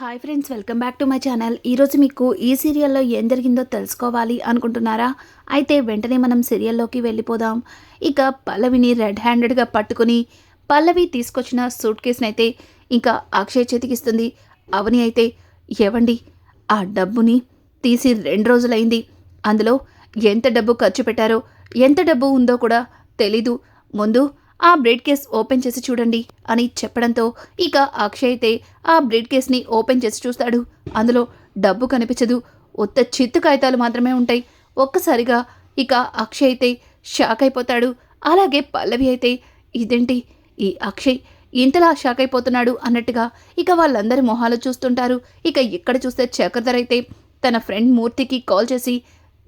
Hi friends, welcome back to my channel. ఈరోజు మీకు ఈ సీరియల్లో ఏం జరిగిందో తెలుసుకోవాలి అనుకుంటున్నారా? అయితే వెంటనే మనం సీరియల్లోకి వెళ్ళిపోదాం. ఇక పల్లవిని రెడ్ హ్యాండెడ్గా పట్టుకుని పల్లవి తీసుకొచ్చిన సూట్ కేసుని అయితే ఇంకా అక్షయ్ చేతికిస్తుంది. అవని అయితే, ఏవండి, ఆ డబ్బుని తీసి 2 రోజులైంది, అందులో ఎంత డబ్బు ఖర్చు పెట్టారో ఎంత డబ్బు ఉందో కూడా తెలీదు, ముందు ఆ బ్రీడ్ కేస్ ఓపెన్ చేసి చూడండి అని చెప్పడంతో ఇక అక్షయ్ అయితే ఆ బ్రీడ్ కేస్ని ఓపెన్ చేసి చూస్తాడు. అందులో డబ్బు కనిపించదు, ఉత్త చిత్తు కాగితాలు మాత్రమే ఉంటాయి. ఒక్కసారిగా ఇక అక్షయ్ అయితే షాక్ అయిపోతాడు. అలాగే పల్లవి అయితే, ఇదేంటి ఈ అక్షయ్ ఇంతలా షాక్ అయిపోతున్నాడు అన్నట్టుగా ఇక వాళ్ళందరి మొహాలు చూస్తుంటారు. ఇక ఇక్కడ చూస్తే చక్రధర్ అయితే తన ఫ్రెండ్ మూర్తికి కాల్ చేసి,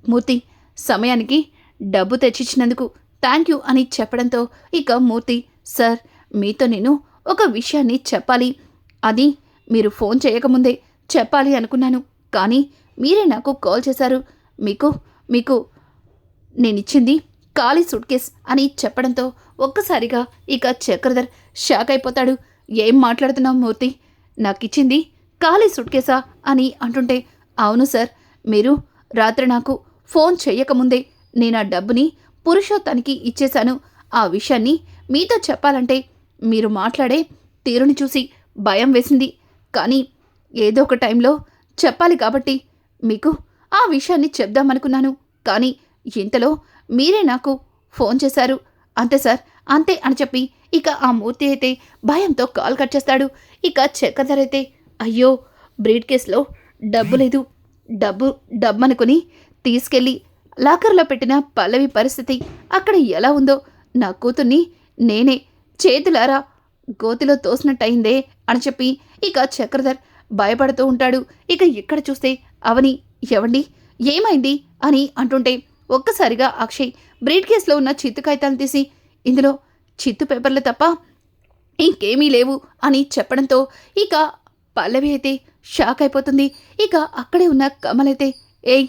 మూర్తి, సమయానికి డబ్బు తెచ్చిచ్చినందుకు థ్యాంక్ యూ అని చెప్పడంతో ఇక మూర్తి, సార్, మీతో నేను ఒక విషయాన్ని చెప్పాలి, అది మీరు ఫోన్ చేయకముందే చెప్పాలి అనుకున్నాను, కానీ మీరే నాకు కాల్ చేశారు. మీకు మీకు నేనిచ్చింది ఖాళీ సూట్ కేస్ అని చెప్పడంతో ఒక్కసారిగా ఇక చక్రధర్ షాక్ అయిపోతాడు. ఏం మాట్లాడుతున్నావు మూర్తి, నాకిచ్చింది ఖాళీ సూట్ కేసా అని అంటుంటే, అవును సార్, మీరు రాత్రి నాకు ఫోన్ చేయకముందే నేను ఆ డబ్బుని పురుషోత్తానికి ఇచ్చేశాను. ఆ విషయాన్ని మీతో చెప్పాలంటే మీరు మాట్లాడే తీరుని చూసి భయం వేసింది, కానీ ఏదో ఒక టైంలో చెప్పాలి కాబట్టి మీకు ఆ విషయాన్ని చెప్దామనుకున్నాను, కానీ ఇంతలో మీరే నాకు ఫోన్ చేశారు, అంతే సార్, అంతే అని చెప్పి ఇక ఆ మూర్తి అయితే భయంతో కాల్ కట్ చేస్తాడు. ఇక చక్రధర్ అయితే, అయ్యో, బ్రీడ్ కేసులో డబ్బు లేదు, డబ్బు అనుకుని తీసుకెళ్ళి లాకర్లో పెట్టిన పల్లవి పరిస్థితి అక్కడ ఎలా ఉందో నా కూతుర్ని నేనే చేతులారా గోతిలో తోసినట్టయిందే అని చెప్పి ఇక చక్రధర్ భయపడుతూ ఉంటాడు. ఇక ఇక్కడ చూస్తే అవని, ఎవండి, ఏమైంది అని అంటుంటే ఒక్కసారిగా అక్షయ్ బ్రీడ్ కేసులో ఉన్న చిత్తు కాగితాలను తీసి, ఇందులో చిత్తు పేపర్లు తప్ప ఇంకేమీ లేవు అని చెప్పడంతో ఇక పల్లవి అయితే షాక్ అయిపోతుంది. ఇక అక్కడే ఉన్న కమల్ అయితే, ఏయ్,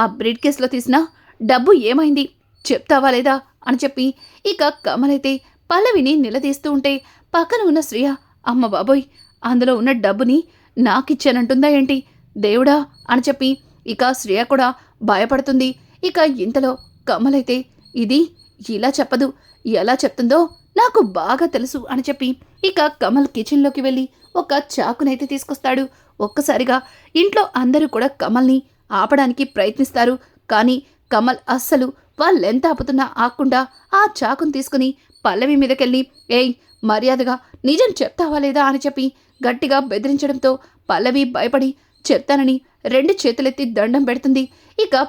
ఆ బ్రీడ్ కేసులో తీసిన డబ్బు ఏమైంది చెప్తావా లేదా అని చెప్పి ఇక కమల్ అయితే పల్లవిని నిలదీస్తూ ఉంటే పక్కన ఉన్న శ్రియ, అమ్మ బాబోయ్, అందులో ఉన్న డబ్బుని నాకిచ్చానంటుందా ఏంటి దేవుడా అని చెప్పి ఇక శ్రియ కూడా భయపడుతుంది. ఇక ఇంతలో కమల్ అయితే, ఇది ఇలా చెప్పదు, ఎలా చెప్తుందో నాకు బాగా తెలుసు అని చెప్పి ఇక కమల్ కిచెన్లోకి వెళ్ళి ఒక చాకునైతే తీసుకొస్తాడు. ఒక్కసారిగా ఇంట్లో అందరూ కూడా కమల్ని ఆపడానికి ప్రయత్నిస్తారు, కానీ కమల్ అస్సలు వాళ్ళెంత ఆపుతున్నా ఆకుండా ఆ చాకును తీసుకుని పల్లవి మీదకెళ్ళి, ఏయ్, మర్యాదగా నిజం చెప్తావా లేదా అని చెప్పి గట్టిగా బెదిరించడంతో పల్లవి భయపడి చెప్తానని 2 చేతులెత్తి దండం పెడుతుంది. ఇక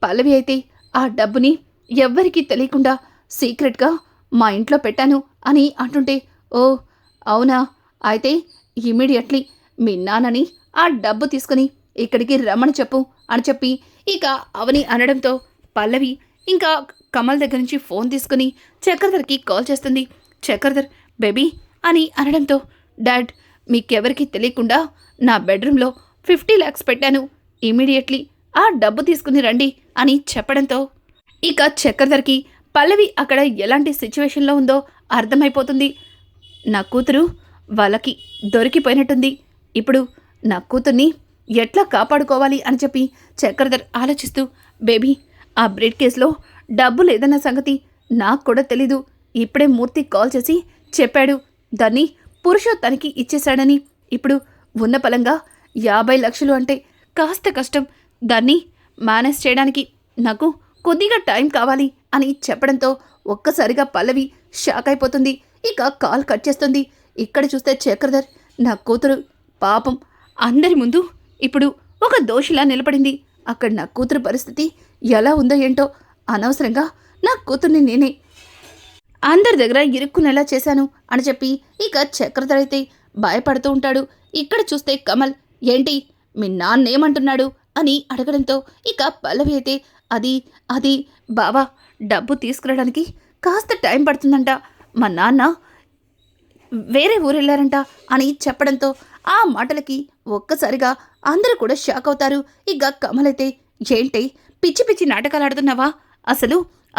పల్లవి అయితే, ఆ డబ్బుని ఎవ్వరికీ తెలియకుండా సీక్రెట్గా మా ఇంట్లో పెట్టాను అని అంటుంటే, ఓ అవునా, అయితే ఇమీడియట్లీ మీ నాన్నని ఆ డబ్బు తీసుకుని ఇక్కడికి రమ్మని చెప్పు అని చెప్పి ఇక అవని అనడంతో పల్లవి ఇంకా కమల్ దగ్గర నుంచి ఫోన్ తీసుకుని చక్రధర్కి కాల్ చేస్తుంది. చక్రధర్, బేబీ అని అనడంతో, డాడ్, మీకెవరికి తెలియకుండా నా బెడ్రూమ్లో 50 lakhs పెట్టాను, ఇమీడియట్లీ ఆ డబ్బు తీసుకుని రండి అని చెప్పడంతో ఇక చక్రధర్కి పల్లవి అక్కడ ఎలాంటి సిచ్యువేషన్లో ఉందో అర్థమైపోతుంది. నా కూతురు వాళ్ళకి దొరికిపోయినట్టుంది, ఇప్పుడు నా కూతుర్ని ఎట్లా కాపాడుకోవాలి అని చెప్పి చక్రధర్ ఆలోచిస్తూ, బేబీ, ఆ బ్రీడ్ కేసులో డబ్బు లేదన్న సంగతి నాకు కూడా తెలీదు, ఇప్పుడే మూర్తి కాల్ చేసి చెప్పాడు, దాన్ని పురుషోత్తానికి ఇచ్చేశాడని. ఇప్పుడు ఉన్న పలంగా 50 లక్షలు అంటే కాస్త కష్టం, దాన్ని మేనేజ్ చేయడానికి నాకు కొద్దిగా టైం కావాలి అని చెప్పడంతో ఒక్కసారిగా పల్లవి షాక్ అయిపోతుంది. ఇక కాల్ కట్ చేస్తుంది. ఇక్కడ చూస్తే చక్రధర్, నా కూతురు పాపం అందరి ముందు ఇప్పుడు ఒక దోషిలా నిలబడింది, అక్కడ నా కూతురు పరిస్థితి ఎలా ఉందో ఏంటో, అనవసరంగా నా కూతుర్ని నేనే అందరి దగ్గర ఇరుక్కునేలా చేశాను అని చెప్పి ఇక చక్రధర్ అయితే భయపడుతూ ఉంటాడు. ఇక్కడ చూస్తే కమల్, ఏంటి మీ నాన్నేమంటున్నాడు అని అడగడంతో ఇక పల్లవి అయితే, అది బావా, డబ్బు తీసుకురావడానికి కాస్త టైం పడుతుందంట, మా నాన్న వేరే ఊరెళ్ళారంట అని చెప్పడంతో ఆ మాటలకి ఒక్కసారిగా అందరూ కూడా షాక్ అవుతారు. ఇక కమల్ అయితే, ఏంటి పిచ్చి పిచ్చి నాటకాలు ఆడుతున్నావా,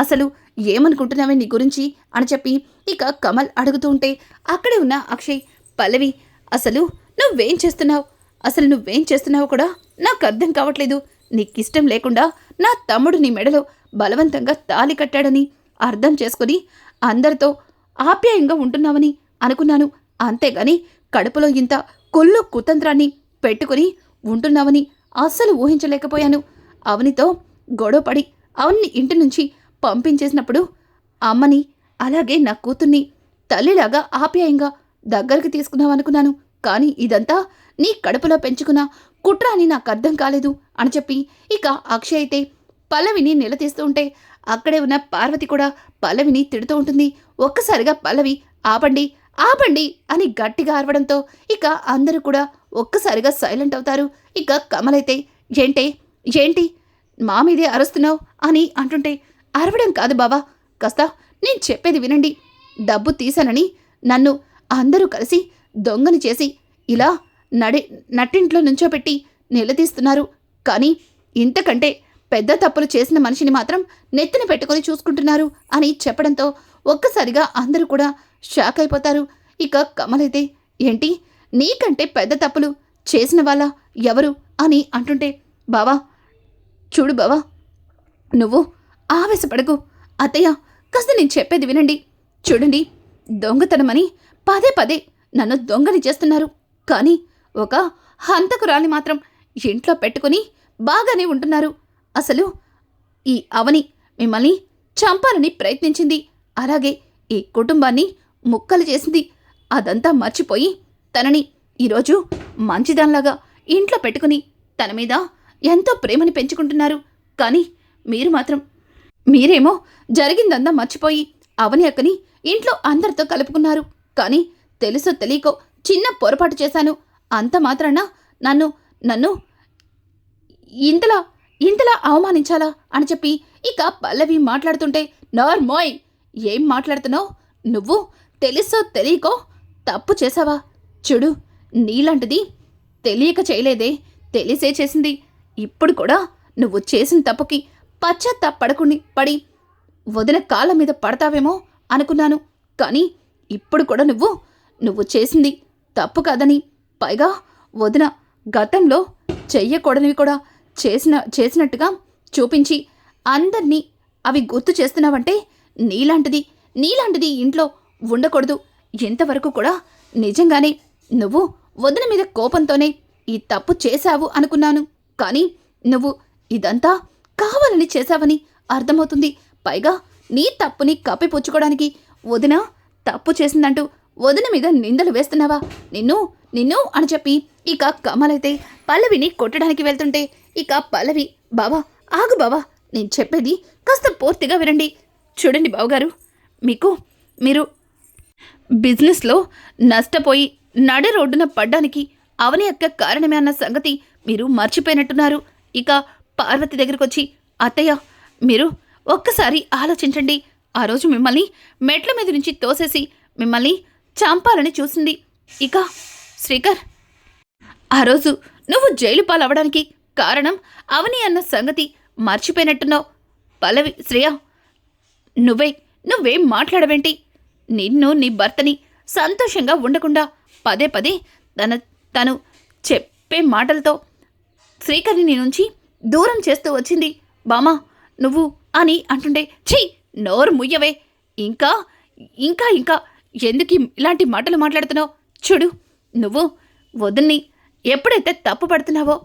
అసలు ఏమనుకుంటున్నావే నీ గురించి అని చెప్పి ఇక కమల్ అడుగుతూ ఉంటే అక్కడే ఉన్న అక్షయ్, పల్లవి, అసలు నువ్వేం చేస్తున్నావు? అసలు నువ్వేం చేస్తున్నావు కూడా నాకు అర్థం కావట్లేదు. నీకిష్టం లేకుండా నా తమ్ముడు నీ మెడలో బలవంతంగా తాళి కట్టాడని అర్థం చేసుకుని అందరితో ఆప్యాయంగా ఉంటున్నావని అనుకున్నాను. అంతేగాని కడుపులో ఇంత కొల్లు కుతంత్రాన్ని పెట్టుకుని ఉంటున్నావని అస్సలు ఊహించలేకపోయాను. అవనితో గొడవపడి అవన్ని ఇంటి నుంచి పంపించేసినప్పుడు అమ్మని అలాగే నా కూతుర్ని తల్లిలాగా ఆప్యాయంగా దగ్గరికి తీసుకున్నావనుకున్నాను. కానీ ఇదంతా నీ కడుపులో పెంచుకున్న కుట్ర అని నాకు అర్థం కాలేదు అని చెప్పి ఇక అక్షయ్ అయితే పల్లవిని నిలదీస్తూ ఉంటే అక్కడే ఉన్న పార్వతి కూడా పల్లవిని తిడుతూ ఉంటుంది. ఒక్కసారిగా పల్లవి ఆపండి ఆపండి అని గట్టిగా అరవడంతో ఇక అందరూ కూడా ఒక్కసారిగా సైలెంట్ అవుతారు. ఇక కమలైతే ఏంటి మా మీదే అరుస్తున్నావు అని అంటుంటే, అరవడం కాదు బావా, కాస్త నేను చెప్పేది వినండి. డబ్బు తీశానని నన్ను అందరూ కలిసి దొంగని చేసి ఇలా నట్టింట్లో నుంచోపెట్టి నిలదీస్తున్నారు. కానీ ఇంతకంటే పెద్ద తప్పులు చేసిన మనిషిని మాత్రం నెత్తిన పెట్టుకొని చూసుకుంటున్నారు అని చెప్పడంతో ఒక్కసారిగా అందరూ కూడా షాక్ అయిపోతారు. ఇక కమలైతే ఏంటి నీకంటే పెద్ద తప్పులు చేసిన వాళ్ళ ఎవరు అని అంటుంటే, బావా చూడు బావా, నువ్వు ఆవేశపడకు. అత్తయ్య కాస్త నేను చెప్పేది వినండి. చూడండి, దొంగతనమని పదే పదే నన్ను దొంగని చేస్తున్నారు. కానీ ఒక హంతకురాలి మాత్రం ఇంట్లో పెట్టుకుని బాగానే ఉంటున్నారు. అసలు ఈ అవని మిమ్మల్ని చంపాలని ప్రయత్నించింది. అలాగే ఈ కుటుంబాన్ని ముక్కలు చేసింది. అదంతా మర్చిపోయి తనని ఈరోజు మంచిదానిలాగా ఇంట్లో పెట్టుకుని తన మీద ఎంతో ప్రేమని పెంచుకుంటున్నారు. కానీ మీరేమో జరిగిందంతా మర్చిపోయి అవని అక్కని ఇంట్లో అందరితో కలుపుకున్నారు. కానీ తెలుసో తెలియకో చిన్న పొరపాటు చేశాను, అంత మాత్రాన నన్ను ఇంతలా అవమానించాలా అని చెప్పి ఇక పల్లవి మాట్లాడుతుంటే, నార్మోయ్ ఏం మాట్లాడుతున్నావు? నువ్వు తెలుసో తెలియకో తప్పు చేశావా? చూడు, నీలాంటిది తెలియక చేయలేదే, తెలిసే చేసింది. ఇప్పుడు కూడా నువ్వు చేసిన తప్పుకి పడి వదిన కాళ్ళ మీద పడతావేమో అనుకున్నాను. కానీ ఇప్పుడు కూడా నువ్వు చేసింది తప్పు కాదని, పైగా వదిన గతంలో చెయ్యకూడనివి కూడా చేసినట్టుగా చూపించి అందర్నీ అవి గుర్తు చేస్తున్నావంటే నీలాంటిది ఇంట్లో ఉండకూడదు. ఇంతవరకు కూడా నిజంగానే నువ్వు వదిన మీద కోపంతోనే ఈ తప్పు చేశావు అనుకున్నాను. కానీ నువ్వు ఇదంతా కావాలని చేశావని అర్థమవుతుంది. పైగా నీ తప్పుని కప్పిపుచ్చుకోవడానికి వదిన తప్పు చేసిందంటూ వదిన మీద నిందలు వేస్తున్నావా? నిన్ను అని చెప్పి ఇక కమలైతే పల్లవిని కొట్టడానికి వెళ్తుంటే ఇక పల్లవి, బావా ఆగు బావా, నేను చెప్పేది కాస్త పూర్తిగా వినండి. చూడండి బావగారు, మీరు బిజినెస్లో నష్టపోయి నడి రోడ్డున పడ్డానికి అవని అక్క కారణమే అన్న సంగతి మీరు మర్చిపోయినట్టున్నారు. ఇక పార్వతి దగ్గరకు వచ్చి, అత్తయ్య మీరు ఒక్కసారి ఆలోచించండి. ఆ రోజు మిమ్మల్ని మెట్ల మీద నుంచి తోసేసి మిమ్మల్ని చంపాలని చూసింది. ఇక శ్రీకర్, ఆ రోజు నువ్వు జైలు పాలవడానికి కారణం అవని అన్న సంగతి మర్చిపోయినట్టున్నావు. పల్లవి, శ్రేయ, నువ్వేం మాట్లాడవేంటి? నిన్ను నీ భర్తని సంతోషంగా ఉండకుండా పదే పదే తను చెప్పే మాటలతో శ్రీకర్ని నీ నుంచి దూరం చేస్తూ వచ్చింది. బామా నువ్వు అని అంటుండే, ఛీ నోరు ముయ్యవే, ఇంకా ఇంకా ఇంకా ఎందుకు ఇలాంటి మాటలు మాట్లాడుతున్నావు? చూడు, నువ్వు వదిన్ని ఎప్పుడైతే తప్పు పడుతున్నావో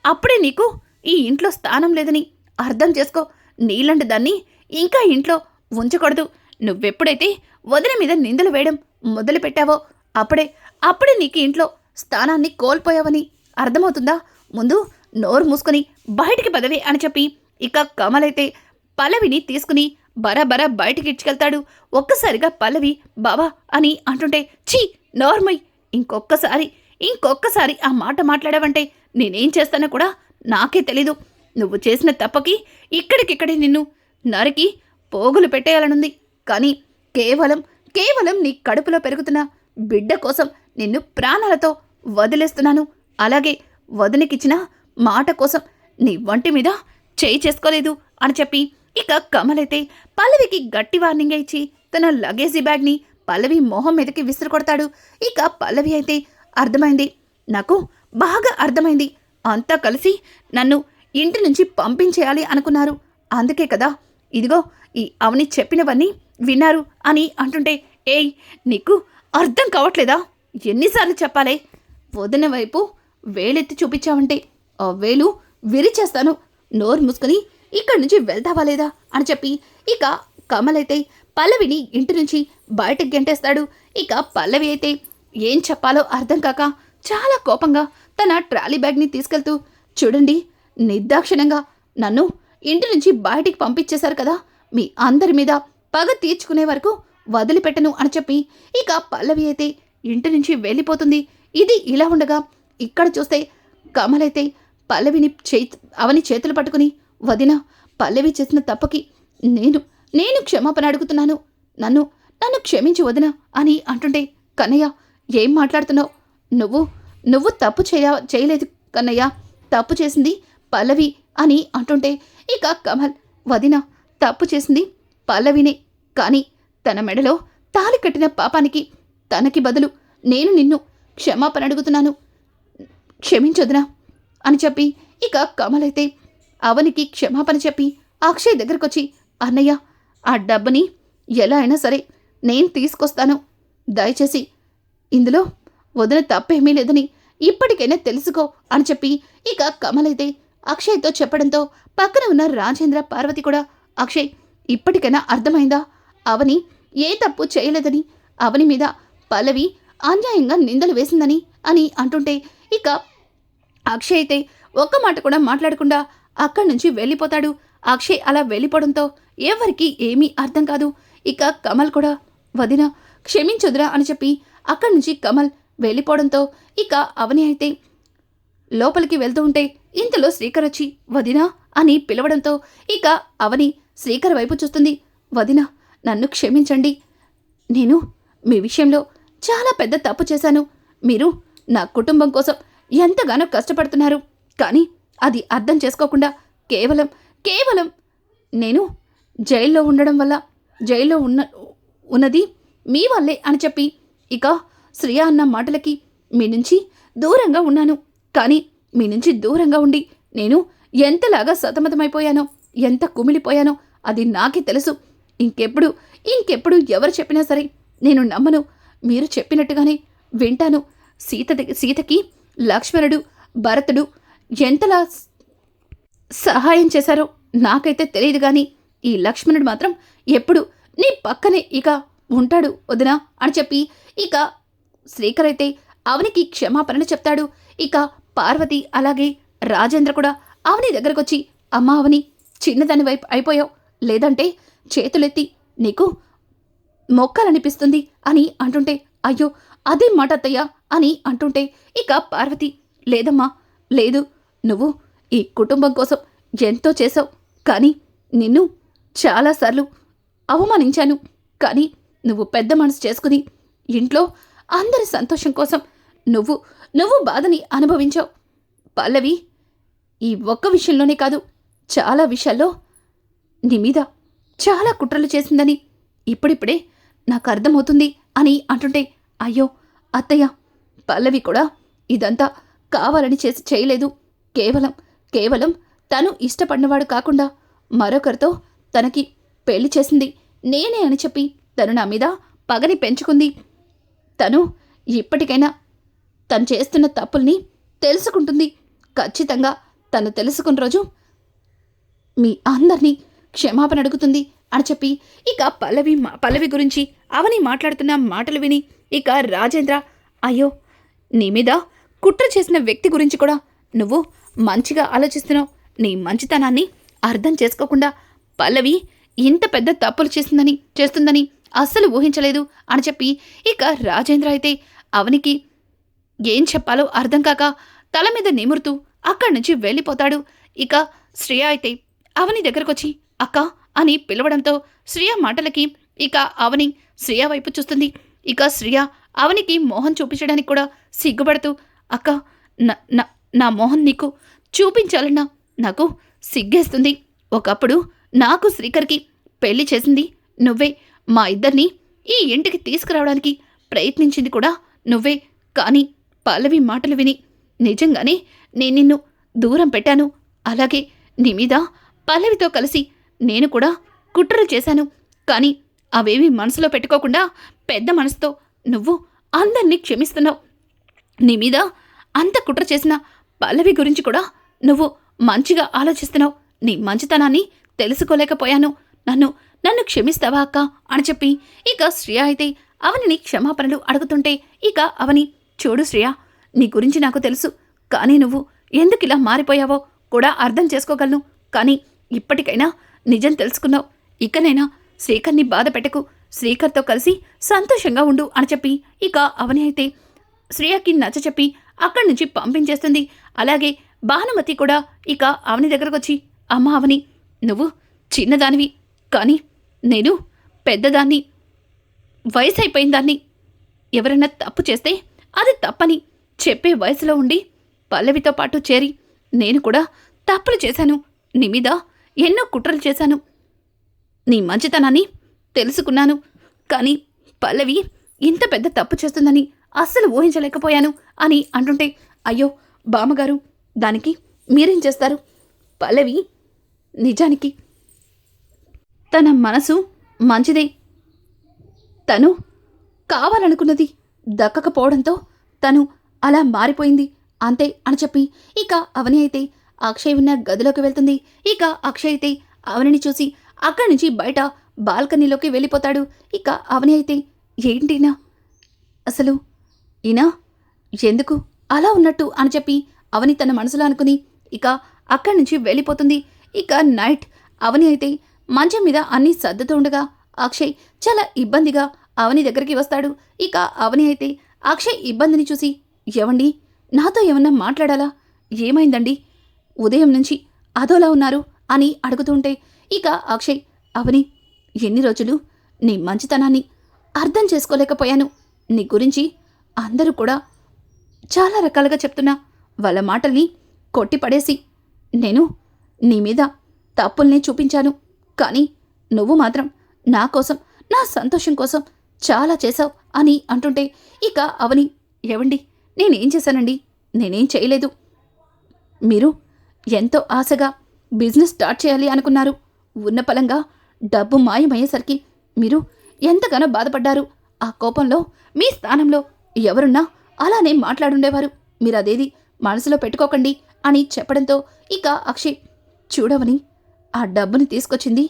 అప్పుడే నీకు ఈ ఇంట్లో స్థానం లేదని అర్థం చేసుకో. నీలాంటి దాన్ని ఇంకా ఇంట్లో ఉంచకూడదు. నువ్వెప్పుడైతే వదిన మీద నిందలు వేయడం మొదలుపెట్టావో అప్పుడే నీకు ఇంట్లో స్థానాన్ని కోల్పోయావని అర్థమవుతుందా? ముందు నోరు మూసుకొని బయటికి పదవే అని చెప్పి ఇక కమలైతే పల్లవిని తీసుకుని బరాబరా బయటికి ఇడ్చుకెళ్తాడు. ఒక్కసారిగా పల్లవి బావా అని అంటుంటే, ఛీ నోర్మై, ఇంకొక్కసారి ఆ మాట మాట్లాడావంటే నేనేం చేస్తానో కూడా నాకే తెలీదు. నువ్వు చేసిన తప్పకి ఇక్కడికిక్కడే నిన్ను నరికి పోగులు పెట్టేయాలనుంది. కానీ కేవలం నీ కడుపులో పెరుగుతున్న బిడ్డ కోసం నిన్ను ప్రాణాలతో వదిలేస్తున్నాను. అలాగే వదినకిచ్చిన మాట కోసం నీ వంటి మీద చేయి చేసుకోలేదు అని చెప్పి ఇక కమలైతే పల్లవికి గట్టి వార్నింగ్ ఇచ్చి తన లగేజీ బ్యాగ్ని పల్లవి మొహం మీదకి విసిరు కొడతాడు. ఇక పల్లవి అయితే అర్థమైంది. నాకు బాగా అర్థమైంది. అంతా కలిసి నన్ను ఇంటి నుంచి పంపించేయాలి అనుకున్నారు. అందుకే కదా ఇదిగో ఈ అవని చెప్పినవన్నీ విన్నారు అని అంటుంటే, ఏయ్ నీకు అర్థం కావట్లేదా? ఎన్నిసార్లు చెప్పాలే? వదిన వైపు వేలెత్తి చూపించావంటే ఆ వేలు విరిచేస్తాను. నోరు మూసుకొని ఇక్కడి నుంచి వెళ్తావా లేదా అని చెప్పి ఇక కమల్ అయితే పల్లవిని ఇంటి నుంచి బయటకు గెంటేస్తాడు. ఇక పల్లవి అయితే ఏం చెప్పాలో అర్థం కాక చాలా కోపంగా తన ట్రాలీ బ్యాగ్ని తీసుకెళ్తూ, చూడండి నిర్దాక్షిణ్యంగా నన్ను ఇంటి నుంచి బయటికి పంపించేశారు కదా, మీ అందరి మీద పగ తీర్చుకునే వరకు వదిలిపెట్టను అని చెప్పి ఇక పల్లవి అయితే ఇంటి నుంచి వెళ్ళిపోతుంది. ఇది ఇలా ఉండగా ఇక్కడ చూస్తే కమల్ అయితే పల్లవిని అవని చేతులు పట్టుకుని, వదిన పల్లవి చేసిన తప్పుకి నేను క్షమాపణ అడుగుతున్నాను, నన్ను క్షమించి వదిన అని అంటుంటే, కన్నయ్య ఏం మాట్లాడుతున్నావు? నువ్వు తప్పు చేయలేదు కన్నయ్య, తప్పు చేసింది పల్లవి అని అంటుంటే ఇక కమల్, వదిన తప్పు చేసింది పల్లవినే, కానీ తన మెడలో తాళి కట్టిన పాపానికి తనకి బదులు నేను నిన్ను క్షమాపణ అడుగుతున్నాను, క్షమించొదినా అని చెప్పి ఇక కమల్ అయితే అవనికి క్షమాపణ చెప్పి అక్షయ్ దగ్గరకొచ్చి, అన్నయ్య ఆ డబ్బుని ఎలా అయినా సరే నేను తీసుకొస్తాను, దయచేసి ఇందులో వదిన తప్పేమీ లేదని ఇప్పటికైనా తెలుసుకో అని చెప్పి ఇక కమల్ అయితే అక్షయ్తో చెప్పడంతో పక్కన ఉన్న రాజేంద్ర పార్వతి కూడా, అక్షయ్ ఇప్పటికైనా అర్థమైందా? అవని ఏ తప్పు చేయలేదని, అవని మీద పల్లవి అన్యాయంగా నిందలు వేసిందని అని అంటుంటే ఇక అక్షయ్ అయితే ఒక్క మాట కూడా మాట్లాడకుండా అక్కడి నుంచి వెళ్ళిపోతాడు. అక్షయ్ అలా వెళ్ళిపోవడంతో ఎవరికి ఏమీ అర్థం కాదు. ఇక కమల్ కూడా, వదిన క్షమించొద్దురా అని చెప్పి అక్కడి నుంచి కమల్ వెళ్ళిపోవడంతో ఇక అవని అయితే లోపలికి వెళ్తూ ఉంటే ఇంతలో శ్రీకర్ వచ్చి వదినా అని పిలవడంతో ఇక అవని శ్రీకర్ వైపు చూస్తుంది. వదిన నన్ను క్షమించండి, నేను మీ విషయంలో చాలా పెద్ద తప్పు చేశాను. మీరు నా కుటుంబం కోసం ఎంతగానో కష్టపడుతున్నారు, కానీ అది అర్థం చేసుకోకుండా కేవలం నేను జైల్లో ఉండడం వల్ల, జైల్లో ఉన్నది మీ వల్లే అని చెప్పి ఇక శ్రియ అన్న మాటలకి మీ నుంచి దూరంగా ఉన్నాను. కానీ మీ నుంచి దూరంగా ఉండి నేను ఎంతలాగా సతమతమైపోయానో, ఎంత కుమిలిపోయానో అది నాకే తెలుసు. ఇంకెప్పుడు ఎవరు చెప్పినా సరే నేను నమ్మను. మీరు చెప్పినట్టుగానే వింటాను. సీతకి లక్ష్మణుడు, భరతుడు ఎంతలా సహాయం చేశారో నాకైతే తెలియదు, కానీ ఈ లక్ష్మణుడు మాత్రం ఎప్పుడు నీ పక్కనే ఇక ఉంటాడు వదినా అని చెప్పి ఇక శ్రీకర్ అయితే అవనికి క్షమాపణలు చెప్తాడు. ఇక పార్వతి అలాగే రాజేంద్ర కూడా అవని దగ్గరకొచ్చి, అమ్మా అవని చిన్నదాని వైపు అయిపోయావు, లేదంటే చేతులెత్తి నీకు మొక్కాలనిపిస్తుంది అని అంటుంటే, అయ్యో అదే మాట అత్తయ్య అని అంటుంటే ఇక పార్వతి, లేదమ్మా లేదు, నువ్వు ఈ కుటుంబం కోసం ఎంతో చేసావు, కానీ నిన్ను చాలాసార్లు అవమానించాను, కానీ నువ్వు పెద్ద మనసు చేసుకుని ఇంట్లో అందరి సంతోషం కోసం నువ్వు బాధని అనుభవించావు. పల్లవి ఈ ఒక్క విషయంలోనే కాదు, చాలా విషయాల్లో నీ మీద చాలా కుట్రలు చేసిందని ఇప్పుడిప్పుడే నాకు అర్థమవుతుంది అని అంటుంటే, అయ్యో అత్తయ్య, పల్లవి కూడా ఇదంతా కావాలని చేయలేదు. కేవలం తను ఇష్టపడినవాడు కాకుండా మరొకరితో తనకి పెళ్లి చేసింది నేనే అని చెప్పి తను నా మీద పగని పెంచుకుంది. తను ఇప్పటికైనా తను చేస్తున్న తప్పుల్ని తెలుసుకుంటుంది. ఖచ్చితంగా తను తెలుసుకున్న రోజు మీ అందరినీ క్షమాపణ అడుగుతుంది అని చెప్పి ఇక పల్లవి గురించి అవని మాట్లాడుతున్న మాటలు విని ఇక రాజేంద్ర, అయ్యో నీ మీద కుట్ర చేసిన వ్యక్తి గురించి కూడా నువ్వు మంచిగా ఆలోచిస్తున్నావు. నీ మంచితనాన్ని అర్థం చేసుకోకుండా పల్లవి ఇంత పెద్ద తప్పులు చేస్తుందని అస్సలు ఊహించలేదు అని చెప్పి ఇక రాజేంద్ర అయితే అవనికి ఏం చెప్పాలో అర్థం కాక తల మీద నిమురుతూ అక్కడి నుంచి వెళ్ళిపోతాడు. ఇక శ్రియ అయితే అవని దగ్గరకొచ్చి అక్క అని పిలవడంతో శ్రియ మాటలకి ఇక అవని శ్రియ వైపు చూస్తుంది. ఇక శ్రియ అవనికి మోహం చూపించడానికి కూడా సిగ్గుపడుతూ, అక్క నా మోహన్ నీకు చూపించాలన్నా నాకు సిగ్గేస్తుంది. ఒకప్పుడు నాకు శ్రీకర్కి పెళ్లి చేసింది నువ్వే, మా ఇద్దరిని ఈ ఇంటికి తీసుకురావడానికి ప్రయత్నించింది కూడా నువ్వే, కానీ పల్లవి మాటలు విని నిజంగానే నేను నిన్ను దూరం పెట్టాను. అలాగే నీ మీద పల్లవితో కలిసి నేను కూడా కుట్రలు చేశాను. కానీ అవేవి మనసులో పెట్టుకోకుండా పెద్ద మనసుతో నువ్వు అందరినీ క్షమిస్తున్నావు. నీ మీద అంత కుట్ర చేసిన పల్లవి గురించి కూడా నువ్వు మంచిగా ఆలోచిస్తున్నావు. నీ మంచితనాన్ని తెలుసుకోలేకపోయాను. నన్ను నన్ను క్షమిస్తావా అక్క అని చెప్పి ఇక శ్రేయ అయితే అవనిని క్షమాపణలు అడుగుతుంటే ఇక అవని, చూడు శ్రేయ, నీ గురించి నాకు తెలుసు. కానీ నువ్వు ఎందుకిలా మారిపోయావో కూడా అర్థం చేసుకోగలను. కానీ ఇప్పటికైనా నిజం తెలుసుకున్నావు. ఇకనైనా శ్రీకర్ని బాధ పెట్టకు. శ్రీకర్తో కలిసి సంతోషంగా ఉండు అని చెప్పి ఇక అవని అయితే శ్రేయకి నచ్చచెప్పి అక్కడి నుంచి పంపించేస్తుంది. అలాగే భానుమతి కూడా ఇక అవని దగ్గరకు వచ్చి, అమ్మ అవని, నువ్వు చిన్నదానివి, కానీ నేను పెద్దదాన్ని, వయసు అయిపోయిన దాన్ని. ఎవరైనా తప్పు చేస్తే అది తప్పని చెప్పే వయసులో ఉండి పల్లవితో పాటు చేరి నేను కూడా తప్పులు చేశాను. నీ మీద ఎన్నో కుట్రలు చేశాను. నీ మంచితనాన్ని తెలుసుకున్నాను. కానీ పల్లవి ఇంత పెద్ద తప్పు చేస్తుందని అస్సలు ఊహించలేకపోయాను అని అంటుంటే, అయ్యో బామ్మగారు, దానికి మీరేం చేస్తారు? పల్లవి నిజానికి తన మనసు మంచిదే. తను కావాలనుకున్నది దక్కకపోవడంతో తను అలా మారిపోయింది అంతే అని చెప్పి ఇక అవని అయితే అక్షయ్ ఉన్న గదిలోకి వెళ్తుంది. ఇక అక్షయ్ అయితే అవనిని చూసి అక్కడి నుంచి బయట బాల్కనీలోకి వెళ్ళిపోతాడు. ఇక అవని అయితే, ఏంటినా అసలు ఈయన ఎందుకు అలా ఉన్నట్టు అని చెప్పి అవని తన మనసులో అనుకుని ఇక అక్కడి నుంచి వెళ్ళిపోతుంది. ఇక నైట్ అవని అయితే మంచం మీద అన్నీ సర్దుతూ ఉండగా అక్షయ్ చాలా ఇబ్బందిగా అవని దగ్గరికి వస్తాడు. ఇక అవని అయితే అక్షయ్ ఇబ్బందిని చూసి, ఏవండి, నాతో ఏమన్నా మాట్లాడాలా? ఏమైందండి? ఉదయం నుంచి అదోలా ఉన్నారు అని అడుగుతుంటే ఇక అక్షయ్, అవని, ఎన్ని రోజులు నీ మంచితనాన్ని అర్థం చేసుకోలేకపోయాను. నీ గురించి అందరూ కూడా చాలా రకాలుగా చెప్తున్నా. వాళ్ళ మాటల్ని కొట్టిపడేసి నేను నీ మీద తప్పుల్ని చూపించాను. కానీ నువ్వు మాత్రం నా కోసం, నా సంతోషం కోసం చాలా చేశావు అని అంటుంటే ఇక అవని, ఏవండి, నేనేం చేశానండి? నేనేం చేయలేదు. మీరు ఎంతో ఆశగా బిజినెస్ స్టార్ట్ చేయాలి అనుకున్నారు. ఉన్న పలంగా డబ్బు మాయమయ్యేసరికి మీరు ఎంతగానో బాధపడ్డారు. ఆ కోపంలో మీ స్థానంలో ఎవరున్నా అలానే మాట్లాడుండేవారు. మీరు అదేది మనసులో పెట్టుకోకండి అని చెప్పడంతో ఇక అక్షయ్, చూడవని, ఆ డబ్బుని తీసుకొచ్చింది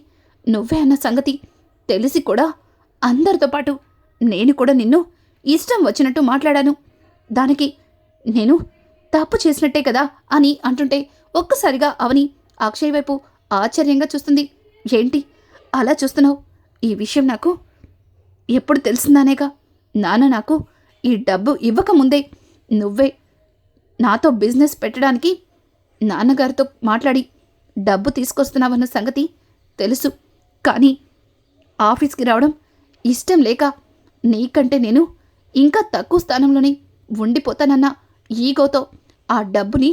నువ్వే అన్న సంగతి తెలిసి కూడా అందరితో పాటు నేను కూడా నిన్ను ఇష్టం వచ్చినట్టు మాట్లాడాను. దానికి నేను తప్పు చేసినట్టే కదా అని అంటుంటే ఒక్కసారిగా అవని అక్షయ్ వైపు ఆశ్చర్యంగా చూస్తుంది. ఏంటి అలా చూస్తున్నావు? ఈ విషయం నాకు ఎప్పుడు తెలిసిందానేగా. నాన్న నాకు ఈ డబ్బు ఇవ్వకముందే నువ్వే నాతో బిజినెస్ పెట్టడానికి నాన్నగారితో మాట్లాడి డబ్బు తీసుకొస్తున్నావన్న సంగతి తెలుసు. కానీ ఆఫీస్కి రావడం ఇష్టం లేక నీకంటే నేను ఇంకా తక్కువ స్థానంలోనే ఉండిపోతానన్న ఈగోతో ఆ డబ్బుని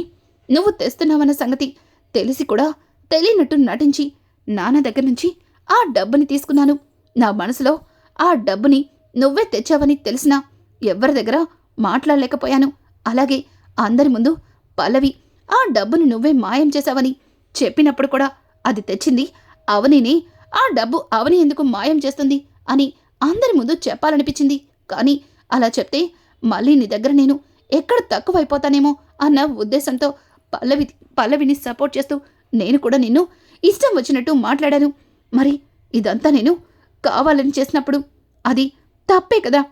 నువ్వు తెస్తున్నావన్న సంగతి తెలిసి కూడా తెలియనట్టు నటించి నాన్న దగ్గర నుంచి ఆ డబ్బుని తీసుకున్నాను. నా మనసులో ఆ డబ్బుని నువ్వే తెచ్చావని తెలిసినా ఎవరి దగ్గర మాట్లాడలేకపోయాను. అలాగే అందరి ముందు పల్లవి ఆ డబ్బుని నువ్వే మాయం చేశావని చెప్పినప్పుడు కూడా అది తెచ్చింది అవనిని. ఆ డబ్బు అవని ఎందుకు మాయం చేస్తుంది అని అందరి ముందు చెప్పాలనిపించింది. కానీ అలా చెప్తే మళ్ళీ నీ దగ్గర నేను ఎక్కడ తక్కువైపోతానేమో అన్న ఉద్దేశంతో పల్లవిని సపోర్ట్ చేస్తూ నేను కూడా నిన్ను ఇష్టం వచ్చినట్టు మాట్లాడాను. మరి ఇదంతా నేను కావాలని చేసినప్పుడు అది తప్పే కదా.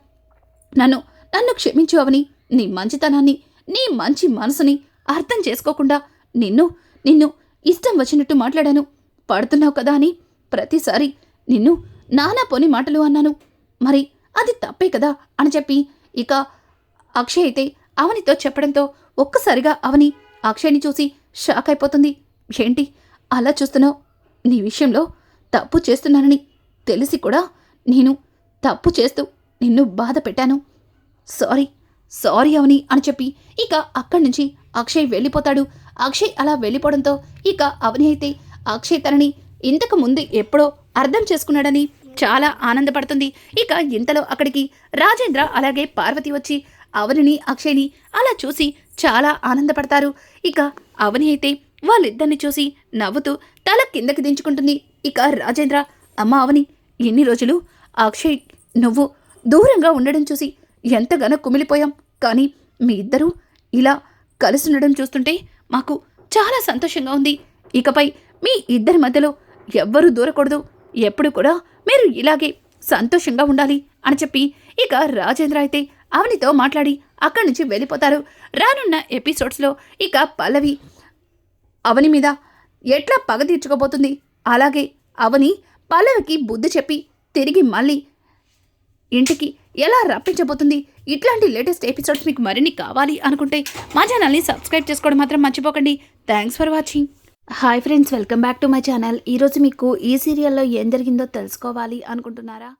నన్ను క్షమించు అవని. నీ మంచితనాన్ని, నీ మంచి మనసుని అర్థం చేసుకోకుండా నిన్ను ఇష్టం వచ్చినట్టు మాట్లాడాను. పడుతున్నావు కదా అని ప్రతిసారి నిన్ను నానా పోని మాటలు అన్నాను. మరి అది తప్పే కదా అని చెప్పి ఇక అక్షయ్ అయితే అవనితో చెప్పడంతో ఒక్కసారిగా అవని అక్షయ్ని చూసి షాక్ అయిపోతుంది. ఏంటి అలా చూస్తున్నావు? నీ విషయంలో తప్పు చేస్తున్నానని తెలిసి కూడా నేను తప్పు చేస్తూ నిన్ను బాధ పెట్టాను. సారీ అవని అని చెప్పి ఇక అక్కడి నుంచి అక్షయ్ వెళ్ళిపోతాడు. అక్షయ్ అలా వెళ్ళిపోవడంతో ఇక అవని అయితే అక్షయ్ తనని ఇంతకు ముందు ఎప్పుడో అర్థం చేసుకున్నాడని చాలా ఆనందపడుతుంది. ఇక ఇంతలో అక్కడికి రాజేంద్ర అలాగే పార్వతి వచ్చి అవనిని అక్షయ్ని అలా చూసి చాలా ఆనందపడతారు. ఇక అవని అయితే వాళ్ళిద్దరిని చూసి నవ్వుతూ తల కిందకి దించుకుంటుంది. ఇక రాజేంద్ర, అమ్మ అవని, ఎన్ని రోజులు అక్షయ్ నువ్వు దూరంగా ఉండడం చూసి ఎంతగానో కుమిలిపోయాం. కానీ మీ ఇద్దరూ ఇలా కలిసి ఉండడం చూస్తుంటే మాకు చాలా సంతోషంగా ఉంది. ఇకపై మీ ఇద్దరి మధ్యలో ఎవ్వరూ దూరకూడదు. ఎప్పుడు కూడా మీరు ఇలాగే సంతోషంగా ఉండాలి అని చెప్పి ఇక రాజేంద్ర అయితే అవనితో మాట్లాడి అక్కడి నుంచి వెళ్ళిపోతారు. రానున్న ఎపిసోడ్స్లో ఇక పల్లవి అవని మీద ఎట్లా పగ తీర్చుకోబోతుంది, అలాగే అవని పల్లవికి బుద్ధి చెప్పి తిరిగి మళ్ళీ ఇంటికి ఎలా రప్పించబోతుంది, ఇట్లాంటి లేటెస్ట్ ఎపిసోడ్స్ మీకు మరిన్ని కావాలి అనుకుంటే మా ఛానల్ని సబ్స్క్రైబ్ చేసుకోవడం మాత్రం మర్చిపోకండి. Thanks for watching. Hi friends, welcome back to my channel. ఈరోజు మీకు ఈ సీరియల్లో ఏం జరిగిందో తెలుసుకోవాలి అనుకుంటున్నారా?